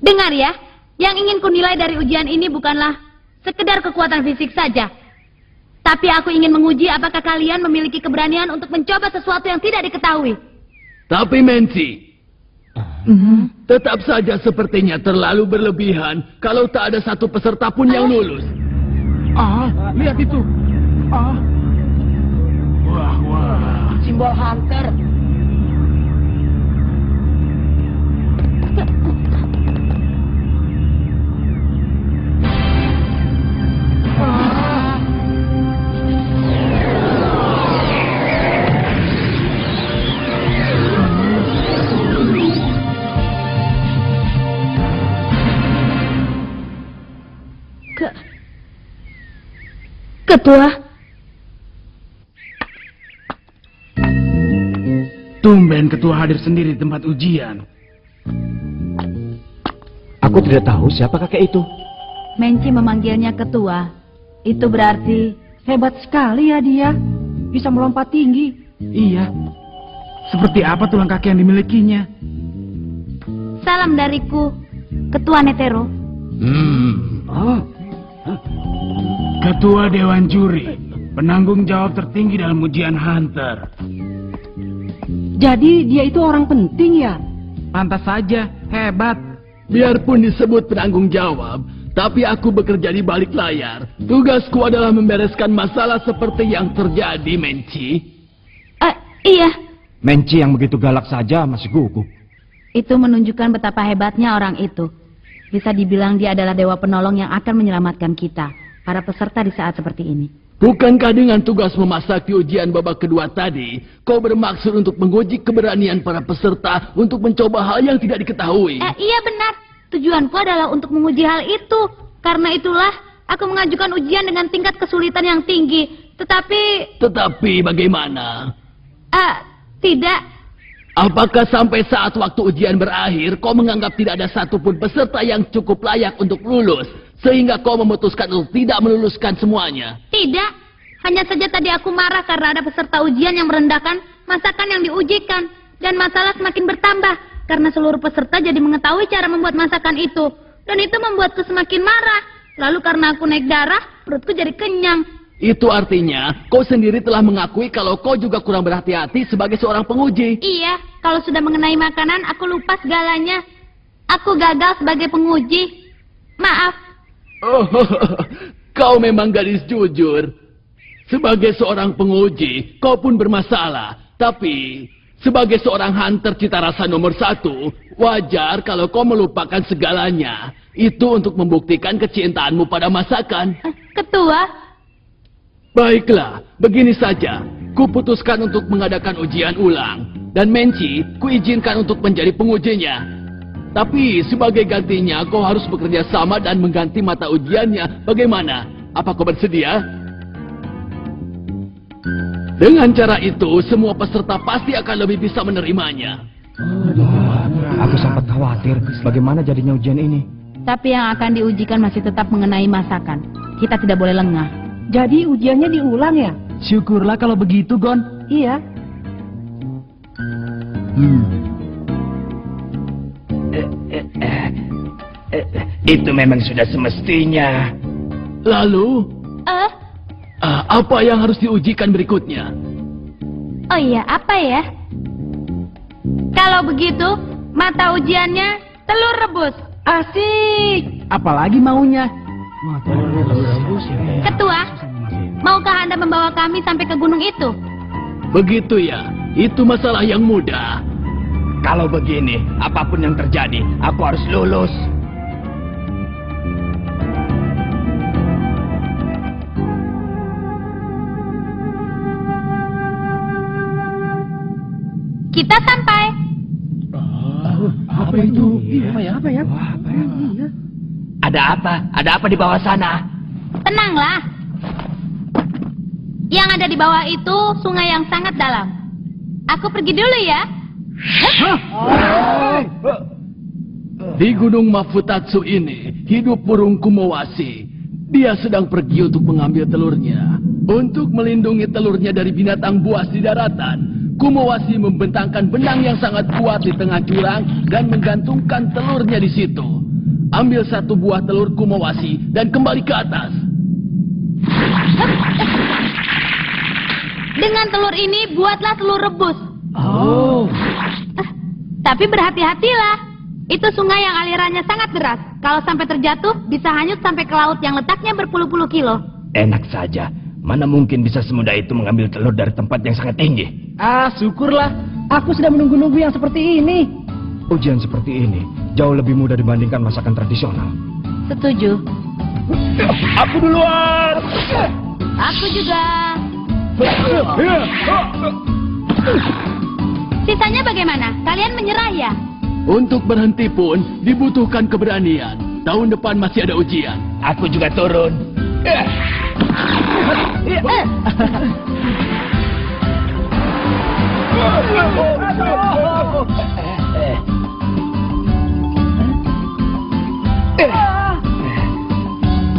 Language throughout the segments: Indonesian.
Dengar ya, yang ingin kunilai dari ujian ini bukanlah sekedar kekuatan fisik saja. Tapi aku ingin menguji apakah kalian memiliki keberanian untuk mencoba sesuatu yang tidak diketahui. Tapi Menci, tetap saja sepertinya terlalu berlebihan kalau tak ada satu peserta pun yang lulus. Lihat itu. Wah. Simbol hunter. Ketua. Tumben ketua hadir sendiri di tempat ujian. Aku tidak tahu siapa kakek itu. Menci memanggilnya ketua. Itu berarti Hebat sekali ya dia. Bisa melompat tinggi. Iya. Seperti apa tulang kaki yang dimilikinya? salam dariku, Ketua Netero. Ketua Dewan Juri, penanggung jawab tertinggi dalam ujian Hunter. Jadi dia itu orang penting ya? Pantas saja, hebat. Biarpun disebut penanggung jawab, tapi aku bekerja di balik layar. Tugasku adalah membereskan masalah seperti yang terjadi, Menci. Iya. Menci yang begitu galak saja masih gugup. Itu menunjukkan betapa hebatnya orang itu. Bisa dibilang dia adalah dewa penolong yang akan menyelamatkan kita, para peserta di saat seperti ini. Bukankah dengan tugas memasuki ujian babak kedua tadi, kau bermaksud untuk menguji keberanian para peserta untuk mencoba hal yang tidak diketahui? Iya benar. Tujuanku adalah untuk menguji hal itu. Karena itulah aku mengajukan ujian dengan tingkat kesulitan yang tinggi. Tetapi bagaimana? Tidak. Apakah sampai saat waktu ujian berakhir, kau menganggap tidak ada satupun peserta yang cukup layak untuk lulus, sehingga kau memutuskan untuk tidak meluluskan semuanya? Tidak. Hanya saja tadi aku marah karena ada peserta ujian yang merendahkan masakan yang diujikan. Dan masalah semakin bertambah, karena seluruh peserta jadi mengetahui cara membuat masakan itu. Dan itu membuatku semakin marah. Lalu karena aku naik darah, perutku jadi kenyang. Itu artinya, kau sendiri telah mengakui kalau kau juga kurang berhati-hati sebagai seorang penguji. Iya, kalau sudah mengenai makanan, aku lupa segalanya. Aku gagal sebagai penguji. Maaf. Oh, kau memang gadis jujur. Sebagai seorang penguji, kau pun bermasalah. Tapi, sebagai seorang hunter cita rasa nomor 1, wajar kalau kau melupakan segalanya. Itu untuk membuktikan kecintaanmu pada masakan. Ketua. Baiklah, begini saja. Kuputuskan untuk mengadakan ujian ulang. Dan Menci, kuizinkan untuk menjadi pengujinya. Tapi sebagai gantinya, kau harus bekerja sama dan mengganti mata ujiannya. Bagaimana? Apa kau bersedia? Dengan cara itu, semua peserta pasti akan lebih bisa menerimanya. Aku sempat khawatir bagaimana jadinya ujian ini. Tapi yang akan diujikan masih tetap mengenai masakan. Kita tidak boleh lengah. Jadi ujiannya diulang ya? Syukurlah kalau begitu, Gon. Iya. Itu memang sudah semestinya. Lalu, apa yang harus diujikan berikutnya? Oh iya, apa ya? Kalau begitu, mata ujiannya telur rebus. Asik. Apalagi maunya? Ketua, maukah Anda membawa kami sampai ke gunung itu? Begitu ya, itu masalah yang mudah. Kalau begini, apapun yang terjadi, aku harus lulus. Kita sampai. Apa itu? Apa ya? Ada apa? Ada apa di bawah sana? Tenanglah. Yang ada di bawah itu sungai yang sangat dalam. Aku pergi dulu ya. Di Gunung Mafutatsu ini, hidup burung Kumawasi. Dia sedang pergi untuk mengambil telurnya. Untuk melindungi telurnya dari binatang buas di daratan, Kumawasi membentangkan benang yang sangat kuat di tengah jurang dan menggantungkan telurnya di situ. Ambil 1 buah telur kumawasi dan kembali ke atas. Dengan telur ini, buatlah telur rebus. Oh. Tapi berhati-hatilah. Itu sungai yang alirannya sangat deras. Kalau sampai terjatuh, bisa hanyut sampai ke laut yang letaknya berpuluh-puluh kilo. Enak saja. Mana mungkin bisa semudah itu mengambil telur dari tempat yang sangat tinggi. Ah, syukurlah. Aku sudah menunggu-nunggu yang seperti ini. Ujian seperti ini jauh lebih mudah dibandingkan masakan tradisional. Setuju. Aku duluan. Aku juga. Sisanya bagaimana? Kalian menyerah ya? Untuk berhenti pun dibutuhkan keberanian. Tahun depan masih ada ujian. Aku juga turun.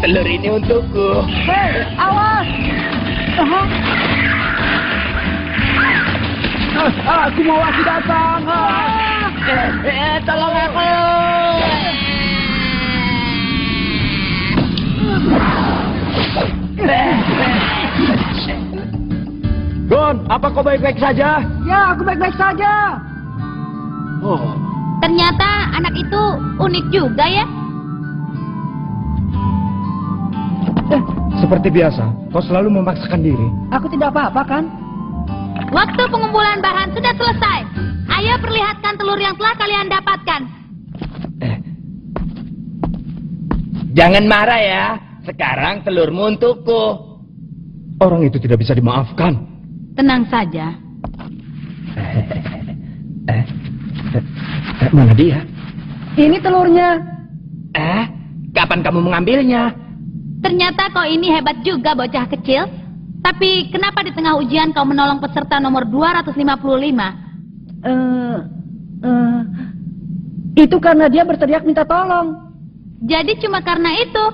Telur ini untukku. Awas! Aku mau lagi datang. Tolong aku. Gon, apa kau baik-baik saja? Ya, aku baik-baik saja. Oh, Ternyata anak itu unik juga ya. seperti biasa, kau selalu memaksakan diri. Aku tidak apa-apa kan? Waktu pengumpulan bahan sudah selesai. Ayo perlihatkan telur yang telah kalian dapatkan. Jangan marah ya. Sekarang telurmu untukku. Orang itu tidak bisa dimaafkan. Tenang saja. Mana dia? Ini telurnya. Kapan kamu mengambilnya? Ternyata kau ini hebat juga bocah kecil. Tapi kenapa di tengah ujian kau menolong peserta nomor 255? Itu karena dia berteriak minta tolong. Jadi cuma karena itu.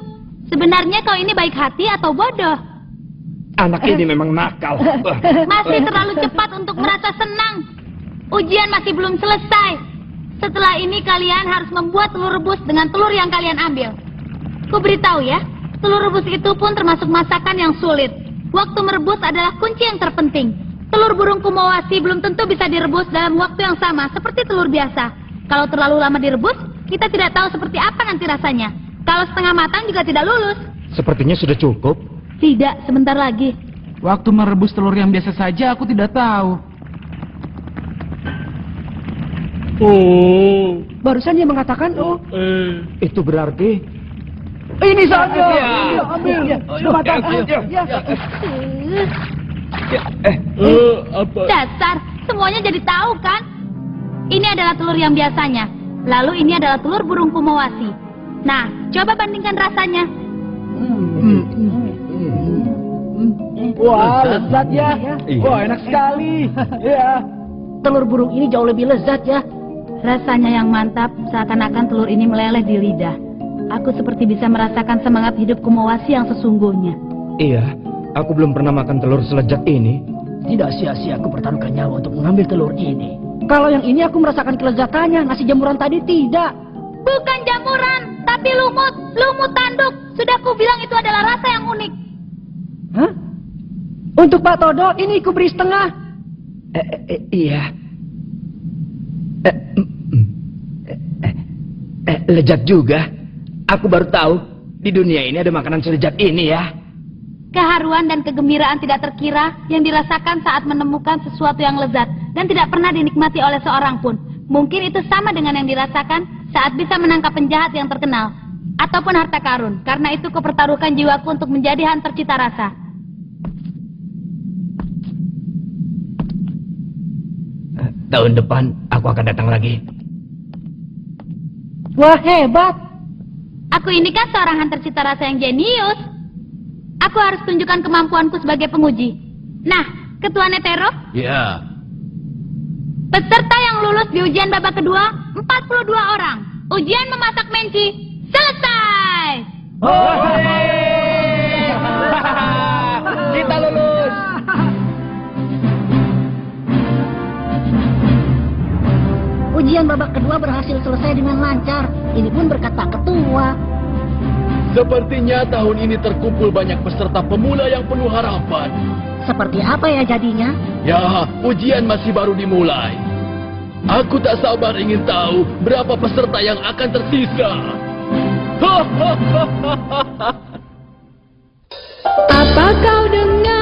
Sebenarnya kau ini baik hati atau bodoh? Anak ini memang nakal. Masih terlalu cepat untuk merasa senang. Ujian masih belum selesai. Setelah ini kalian harus membuat telur rebus dengan telur yang kalian ambil. Ku beritahu ya, telur rebus itu pun termasuk masakan yang sulit. Waktu merebus adalah kunci yang terpenting. Telur burung kumawasi belum tentu bisa direbus dalam waktu yang sama seperti telur biasa. Kalau terlalu lama direbus, kita tidak tahu seperti apa nanti rasanya. Kalau setengah matang juga tidak lulus. Sepertinya sudah cukup. Tidak, sebentar lagi. Waktu merebus telur yang biasa saja aku tidak tahu. Barusan dia mengatakan, Itu berarti ini saja. Ya. Iya, ambil. Sudah matang. Ya. Apa? Dasar, semuanya jadi tahu kan? Ini adalah telur yang biasanya. Lalu ini adalah telur burung kumawasi. Nah, coba bandingkan rasanya. Wah, lezat ya. Iya. Wah, enak sekali. Ya. Telur burung ini jauh lebih lezat ya. Rasanya yang mantap, seakan-akan telur ini meleleh di lidah. Aku seperti bisa merasakan semangat hidup kumawasi yang sesungguhnya. Iya, aku belum pernah makan telur selezat ini. Tidak sia-sia aku pertaruhkan nyawa untuk mengambil telur ini. Kalau yang ini aku merasakan kelezatannya, nasi jamuran tadi tidak. Bukan jamuran, tapi lumut. Lumut tanduk. Sudah ku bilang itu adalah rasa yang unik. Hah? Untuk Pak Todo, ini ku beri setengah. Iya. Lezat juga. Aku baru tahu di dunia ini ada makanan selezat ini ya. Keharuan dan kegembiraan tidak terkira yang dirasakan saat menemukan sesuatu yang lezat dan tidak pernah dinikmati oleh seorang pun. Mungkin itu sama dengan yang dirasakan saat bisa menangkap penjahat yang terkenal ataupun harta karun. Karena itu kupertaruhkan jiwaku untuk menjadi hunter cita rasa. Tahun depan aku akan datang lagi. Wah, hebat. Aku ini kan seorang hunter cita rasa yang jenius. Aku harus tunjukkan kemampuanku sebagai penguji. Nah, Ketua Netero, Ya. peserta yang lulus di ujian babak kedua, 42 orang. Ujian memasak menci, selesai! Kita lulus. Ujian babak kedua berhasil selesai dengan lancar. Ini pun berkat Pak Ketua. semua. Sepertinya tahun ini terkumpul banyak peserta pemula yang penuh harapan. Seperti apa ya jadinya? Ya, ujian masih baru dimulai. Aku tak sabar ingin tahu berapa peserta yang akan tersisa. Apa kau dengar?